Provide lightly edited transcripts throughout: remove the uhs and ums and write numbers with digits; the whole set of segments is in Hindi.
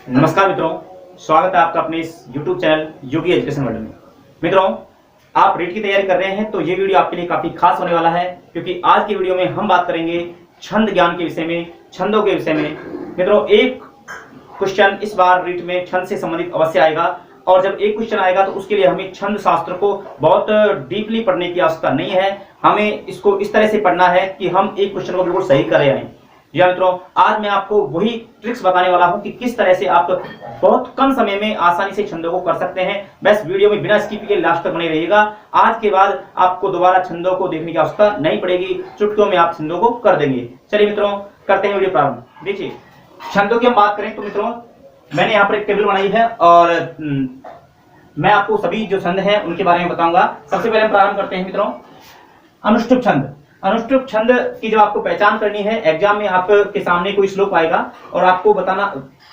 नमस्कार मित्रों, स्वागत है आपका अपने इस YouTube चैनल योगी एजुकेशन वर्ल्ड में। मित्रों, आप रीट की तैयारी कर रहे हैं तो ये वीडियो आपके लिए काफी खास होने वाला है, क्योंकि आज की वीडियो में हम बात करेंगे छंद ज्ञान के विषय में, छंदों के विषय में। मित्रों, एक क्वेश्चन इस बार रीट में छंद से संबंधित अवश्य आएगा, और जब एक क्वेश्चन आएगा तो उसके लिए हमें छंद शास्त्र को बहुत डीपली पढ़ने की आवश्यकता नहीं है। हमें इसको इस तरह से पढ़ना है कि हम एक क्वेश्चन को बिल्कुल सही करे आए। जी हाँ मित्रों, आज मैं आपको वही ट्रिक्स बताने वाला हूं कि किस तरह से आप बहुत कम समय में आसानी से छंदों को कर सकते हैं। बस वीडियो में बिना स्किप किए लास्ट तक बने रहिएगा। आज के बाद आपको दोबारा छंदों को देखने की आवश्यकता नहीं पड़ेगी, चुटकियों में आप छंदों को कर देंगे। चलिए मित्रों, करते हैं वीडियो प्रारंभ। देखिए, छंदों की हम बात करें तो मित्रों, मैंने यहाँ पर एक टेबल बनाई है और मैं आपको सभी जो छंद हैं उनके बारे में बताऊंगा। सबसे पहले हम प्रारंभ करते हैं मित्रों, अनुष्टुप छंद। अनुष्टुप छंद की जब आपको पहचान करनी है, एग्जाम में आपके सामने कोई श्लोक आएगा और आपको बताना,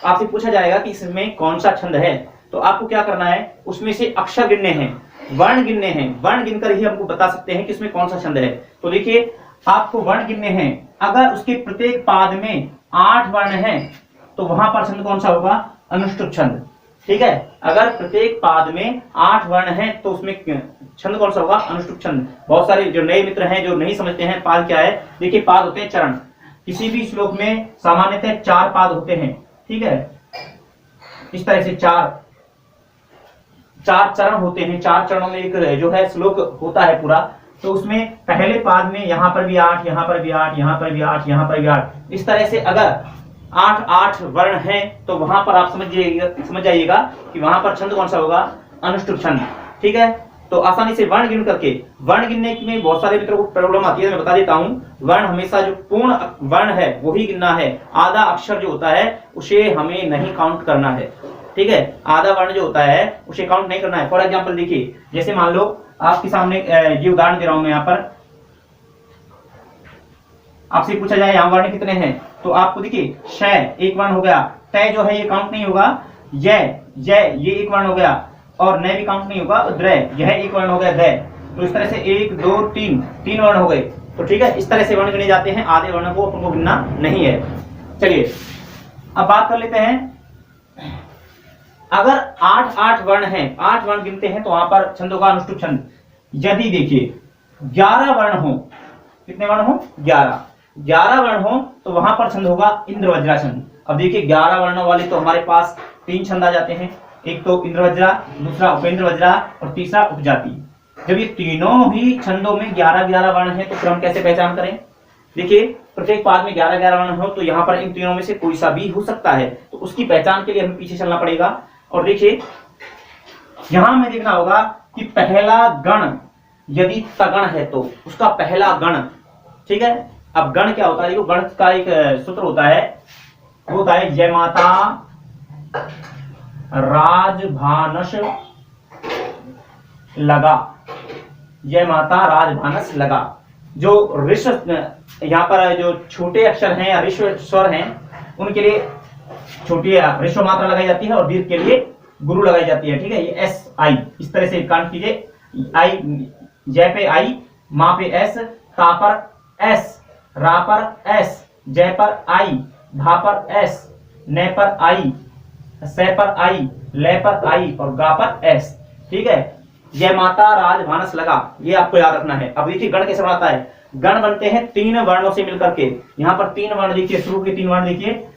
आपसे पूछा जाएगा कि इसमें कौन सा छंद है, तो आपको क्या करना है, उसमें से अक्षर गिनने हैं, वर्ण गिनने हैं। वर्ण गिनकर ही हमको बता सकते हैं कि इसमें कौन सा छंद है। तो देखिए, आपको वर्ण गिनने हैं। अगर उसके प्रत्येक पाद में 8 वर्ण हैं तो वहां पर छंद कौन सा होगा, अनुष्टुप छंद। ठीक है, अगर प्रत्येक पाद में 8 वर्ण हैं तो उसमें छंद कौन सा होगा, अनुष्टुप छंद। बहुत सारे जो नए मित्र हैं जो नहीं समझते हैं पाद क्या है, देखिए पाद होते हैं चरण। किसी भी श्लोक में सामान्यतः 4 पाद होते हैं। ठीक है, इस तरह से चार चरण होते हैं। 4 चरणों में एक जो है श्लोक होता है पूरा। तो उसमें पहले पाद में यहाँ पर भी 8, यहाँ पर भी 8, यहाँ पर भी 8, यहाँ पर भी 8, इस तरह से अगर 8 वर्ण हैं तो वहां पर आप समझ जाइएगा कि वहां पर छंद कौन सा होगा, अनुष्टुप छंद। ठीक है, तो आसानी से वर्ण गिन करके, वर्ण गिनने में बहुत सारे मित्रों को प्रॉब्लम आती है, मैं बता देता हूं। वर्ण हमेशा जो पूर्ण वर्ण है वही गिनना है। आधा अक्षर जो होता है उसे हमें नहीं काउंट करना है। ठीक है, आधा वर्ण जो होता है उसे काउंट नहीं करना है। फॉर एग्जाम्पल देखिए, जैसे मान लो आपके सामने ये उदाहरण दे रहा हूं मैं, यहाँ पर आपसे पूछा जाए यहाँ वर्ण कितने हैं, तो आपको देखिए श एक वर्ण हो गया, तय जो है ये काउंट नहीं होगा, जय ये एक वर्ण हो गया, और नय भी काउंट नहीं होगा, द्रय यह एक वर्ण हो गया, दय। तो इस तरह से 1 2 3 वर्ण हो गए। तो ठीक है, इस तरह से वर्ण गिने जाते हैं। आधे वर्ण को अपन को गिनना नहीं है। चलिए अब बात कर लेते हैं, अगर 8 वर्ण हैं, 8 वर्ण गिनते हैं तो वहां पर छंद होगा अनुष्टुप छंद। यदि देखिए 11 वर्ण हो, कितने वर्ण हो, 11 वर्ण हो तो वहां पर छंद होगा इंद्रवज्रा छंद। अब देखिए 11 वर्णों वाले तो हमारे पास 3 छंद आ जाते हैं, एक तो इंद्रवज्रा, दूसरा उपेंद्र वज्रा और तीसरा उपजाति। जब ये तीनों ही छंदों में 11 वर्ण हैं तो फिर हम कैसे पहचान करें। देखिए, प्रत्येक पाद में 11 वर्ण हो तो यहाँ पर इन तीनों में से कोई सा भी हो सकता है, तो उसकी पहचान के लिए हमें पीछे चलना पड़ेगा। और देखिए यहां हमें देखना होगा कि पहला गण यदि तगण है तो उसका पहला गण। ठीक है, अब गण क्या होता है, देखो गण का एक सूत्र होता है, वो होता है जय माता राजभानस लगा। जय माता राजभानस लगा। जो ऋष्व, यहाँ पर जो छोटे अक्षर हैं या ऋष्व स्वर हैं उनके लिए छोटी ऋष्व मात्रा लगाई जाती है और दीर्घ के लिए गुरु लगाई जाती है। ठीक है, ये एस आई, इस तरह से काउंट कीजिए। आई, जय पे आई, माँ पे एस, ता पर एस, रा पर एस, जय पर आई, भा पर एस, ने पर आई, से पर आई, ले पर आई और गा पर एस। ठीक है, जय माता राजभानस लगा, ये आपको याद रखना है। अब देखिए गण कैसे बनता है, गण बनते हैं 3 वर्णों से मिलकर के। यहाँ पर 3 वर्ण देखिए, शुरू के 3 वर्ण देखिए,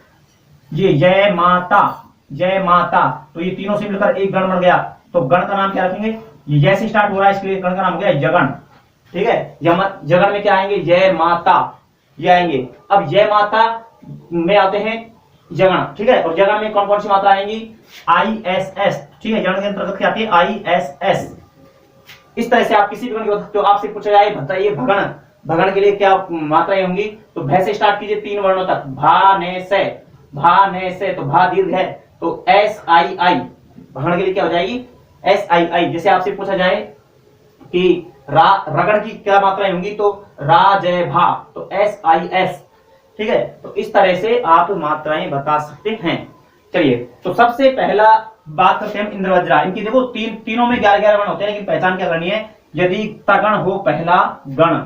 ये जय माता, तो ये तीनों से मिलकर एक गण बन गया। तो गण का नाम क्या रखेंगे, ये जैसे स्टार्ट हो रहा है इसके लिए गण का नाम हो गया जगन। ठीक है, जगन में क्या आएंगे, जय माता, ये आएंगे। अब जय माता में आते हैं जगन। ठीक है, और जगन में कौन कौन सी मात्रा आएंगी, ISS। ठीक है, जगन के अंतर्गत क्या आती है, ISS। इस तरह से आप किसी भी गण को, तो आपसे पूछा जाए बताइए भगन के लिए क्या मात्राएं होंगी, तो भय से स्टार्ट कीजिए 3 वर्णों तक, भा ने से, तो भा दीर्घ है तो SII, भगन के लिए क्या हो जाएगी, SII। जैसे आपसे पूछा जाए कि रगड़ की क्या मात्राएं होंगी, तो रा जय भा, तो SIS। ठीक है, तो इस तरह से आप मात्राएं बता सकते हैं। चलिए, तो सबसे पहला बात करते हैं इंद्रवज्रा। इनकी देखो तीनों में 11 वर्ण होते हैं, लेकिन पहचान क्या करनी है, यदि तगण हो पहला गण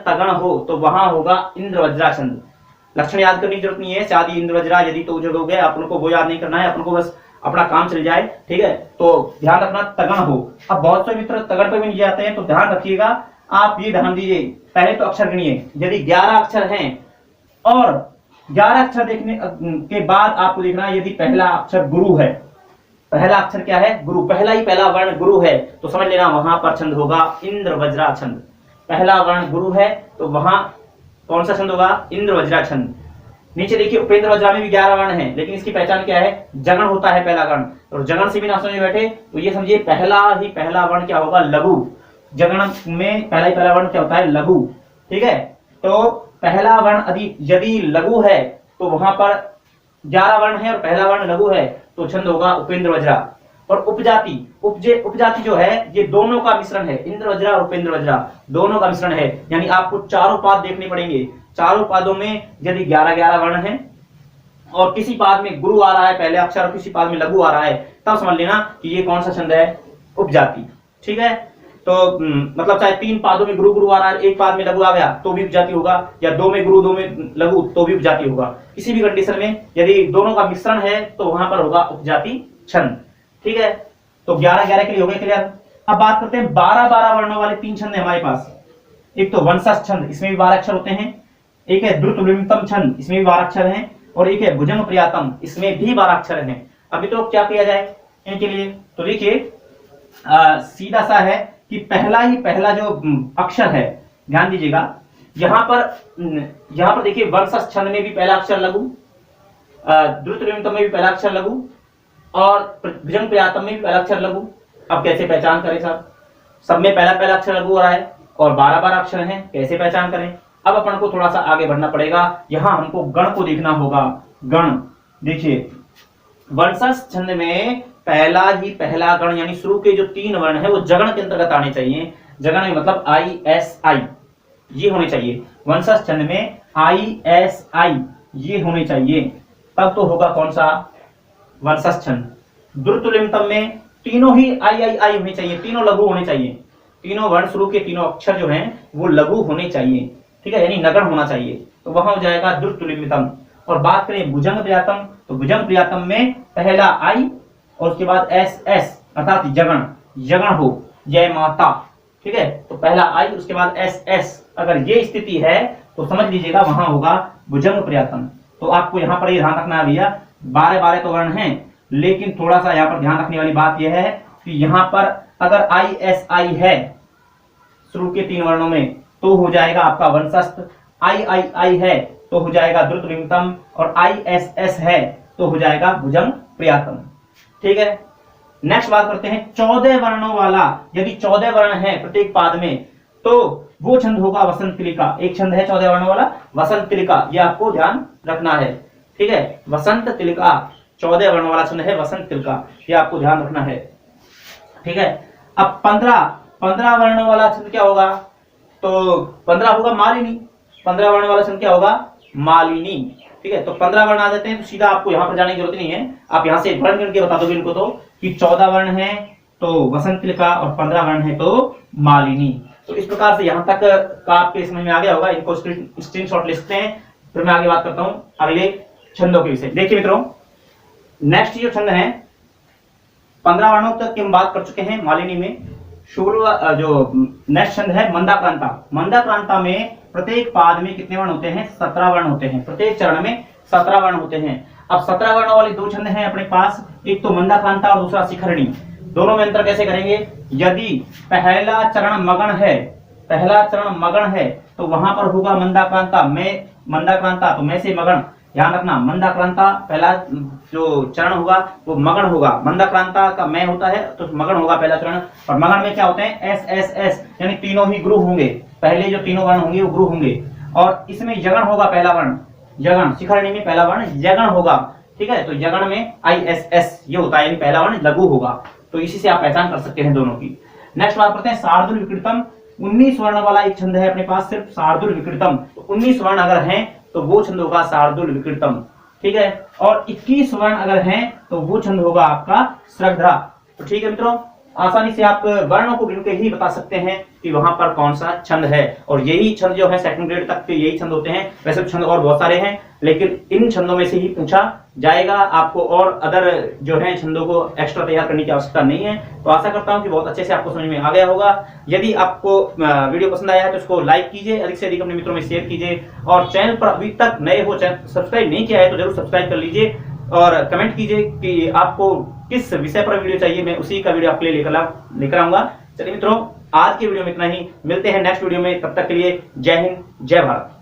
तगण हो तो वहां होगा इंद्रवज्रा छंद। लक्षण याद करने की जरूरत नहीं है, चादी इंद्र वज्रा यदि तो जग हो गए, अपन को वो याद नहीं करना है, अपन को बस अपना काम चल जाए, ठीक है। तो ध्यान रखना तगण हो। अब बहुत से मित्र तगड़ पे भी नहीं जाते हैं, तो ध्यान रखिएगा, आप ये ध्यान दीजिए, पहले तो अक्षर गिनिए, यदि 11 अक्षर हैं और 11 अक्षर देखने के बाद आपको देखना है यदि पहला अक्षर गुरु है, पहला अक्षर क्या है, गुरु, पहला ही पहला वर्ण गुरु है, तो समझ लेना वहां पर छंद होगा इंद्र वज्रा छंद। पहला वर्ण गुरु है तो वहां कौन सा छंद होगा, इंद्र वज्रा छंद। नीचे देखिए उपेंद्र वज्रा में भी 11 वर्ण है, लेकिन इसकी पहचान क्या है, जगण होता है पहला वर्ण, और जगण से भी ना समझ बैठे तो ये समझिए पहला वर्ण क्या होगा, लघु। जगण में पहला ही पहला वर्ण क्या होता है, लघु, ठीक है। तो पहला वर्ण यदि लघु है तो वहां पर 11 वर्ण है और पहला वर्ण लघु है, तो छंद होगा उपेंद्र वज्रा। और उपजाति जो है ये दोनों का मिश्रण है, इंद्र वज्रा और उपेंद्र वज्रा दोनों का मिश्रण है, यानी आपको चारों पाद देखने पड़ेंगे। चारों पादों में यदि 11 वर्ण है और किसी पाद में गुरु आ रहा है पहले अक्षर और किसी पाद में लघु आ रहा है, तब समझ लेना कि ये कौन सा छंद है, उपजाति, ठीक है। तो मतलब चाहे 3 पादों में गुरु आ रहा है, एक पाद में लघु आ गया तो भी उपजाति होगा, या 2 में गुरु 2 में लघु तो भी उपजाति होगा। किसी भी कंडीशन में यदि दोनों का मिश्रण है तो वहां पर होगा उपजाति छंद, ठीक है। तो 11 के लिए हो गए क्लियर। अब बात करते हैं 12 वर्णों वाले 3 छंद है हमारे पास। एक तो वंशज छंद, इसमें भी 12 अक्षर होते हैं, एक है द्रुतलिंगम छंद, इसमें भी 12 अक्षर हैं, और एक है भुजंग प्रियातम, इसमें भी 12 अक्षर हैं। अभी तो क्या किया जाए इनके लिए, तो देखिए सीधा सा है कि पहला जो अक्षर है, ध्यान दीजिएगा, यहां पर देखिए वंशज छंद में भी पहला अक्षर लघु, द्रुतलिंगम में भी पहला अक्षर लघु, और भुजंग प्रियातम में भी पहला अक्षर लघु। अब कैसे पहचान करें साहब, सब में पहला अक्षर लघु हो रहा है और 12 अक्षर हैं, कैसे पहचान करें। अब अपन को थोड़ा सा आगे बढ़ना पड़ेगा, यहां हमको गण को देखना होगा। गण देखिए, वंशज छंद में पहला गण यानी शुरू के जो 3 वर्ण है वो जगण के अंतर्गत आने चाहिए। जगण में मतलब ISI ये होने चाहिए, वंशज छंद में ISI ये होने चाहिए, तब तो होगा कौन सा, वंशज छंद। द्रुतलिंगम में तीनों ही II होने चाहिए, तीनों लघु होने चाहिए, तीनों वर्ण शुरू के तीनों अक्षर जो हैं वो लघु होने चाहिए, ठीक है, यानी नगण होना चाहिए, तो वहां हो जाएगा द्रुतलिंगम। और बात करें भुजंग प्रियातम, तो भुजंग प्रियातम में पहला I और उसके बाद SS अर्थात जगण हो, जय माता, ठीक है, तो पहला I उसके बाद SS, अगर ये स्थिति है तो समझ लीजिएगा वहां होगा भुजंग प्रियातम। तो आपको यहाँ पर ये ध्यान रखना है भैया, 12 तो वर्ण हैं, लेकिन थोड़ा सा यहाँ पर ध्यान रखने वाली बात यह है कि यहाँ पर अगर ISI है शुरू के 3 वर्णों में तो हो जाएगा आपका वंशस्थ, III है तो हो जाएगा द्रुतलिंगम, और ISS है तो हो जाएगा भुजंग प्रियातम, ठीक है। नेक्स्ट बात करते हैं 14 वर्णों वाला, यदि 14 वर्ण है प्रत्येक पाद में तो वो छंद होगा वसंत तिलिका। एक छंद है 14 वर्णों वाला वसंत तिलिका, ये आपको ध्यान रखना है, ठीक है। वसंत तिलिका 14 वर्ण वाला छंद है वसंत तिलिका, ये आपको ध्यान रखना है, ठीक है। अब 15 वर्णों वाला छंद क्या होगा, तो 15 होगा मालिनी। 15 वर्ण वाला छंद क्या होगा, मालिनी, ठीक है। तो 15 वर्ण आ जाते हैं तो सीधा आपको यहाँ पर जाने की जरूरत नहीं है, आप यहाँ से वर्ण करके बता दोगे इनको तो कि 14 वर्ण है तो वसंत तिलिका और 15 वर्ण है तो मालिनी। तो इस प्रकार से यहाँ तक का आपके समझ में आ गया होगा, इनको स्क्रीनशॉट ले सकते हैं। फिर मैं आगे बात करता हूँ अगले छंदों के विषय। देखिए मित्रों, नेक्स्ट जो छंद है 15 वर्णों तक की हम बात कर चुके हैं मालिनी में। जो नेक्स्ट छंद है मंदाक्रांता। मंदाक्रांता में प्रत्येक पाद में कितने वर्ण होते हैं, 17 वर्ण होते हैं, प्रत्येक चरण में 17 वर्ण होते हैं। अब 17 वर्णों वाले 2 छंद हैं अपने पास, एक तो मंदाक्रांता और दूसरा शिखरणी। दोनों में अंतर कैसे करेंगे, यदि पहला चरण मगन है तो वहां पर होगा मंदाक्रांता, तो मैं से मगन, ध्यान रखना, मंदाक्रांता पहला जो चरण होगा वो मगन होगा, मंदाक्रांता का मैं होता है तो मगन होगा पहला चरण। और मगन में क्या होते हैं, SSS यानी तीनों ही गुरु होंगे, पहले जो तीनों वर्ण होंगे वो गुरु होंगे। और इसमें जगन होगा पहला वर्ण, जगन, शिखरणी में पहला वर्ण जगन होगा, ठीक है। तो जगन में ISS ये होता है, यानी पहला वर्ण लघु होगा। तो इसी से आप पहचान कर सकते हैं दोनों की। नेक्स्ट बात करते हैं शार्दूल विकृतम। 19 वर्ण वाला एक छंद है अपने पास सिर्फ शार्दूल विकृतम। तो 19 वर्ण अगर हैं तो वो छंद होगा शार्दूल विकृतम, ठीक है। और 21 वर्ण अगर हैं तो वो छंद होगा आपका श्रद्धा। तो ठीक है मित्रों, आसानी से आप वर्णों को गिन के ही बता सकते हैं कि वहां पर कौन सा छंद है। और यही छंद जो है सेकंड ग्रेड तक के यही छंद होते हैं। वैसे छंद और बहुत सारे हैं, लेकिन इन छंदों में से ही पूछा जाएगा। आपको और अदर जो है छंदों को एक्स्ट्रा तैयार करने की आवश्यकता नहीं है। तो आशा करता हूं कि बहुत अच्छे से आपको समझ में आ गया होगा। यदि आपको वीडियो पसंद आया है तो इसको लाइक कीजिए, अधिक से अधिक अपने मित्रों में शेयर कीजिए, और चैनल पर अभी तक नए हो, चैनल सब्सक्राइब नहीं किया है तो जरूर सब्सक्राइब कर लीजिए, और कमेंट कीजिए कि आपको किस विषय पर वीडियो चाहिए, मैं उसी का वीडियो आपके लिए लेकर आऊंगा। चलिए मित्रों, आज की वीडियो में इतना ही, मिलते हैं नेक्स्ट वीडियो में, तब तक के लिए जय हिंद जय भारत।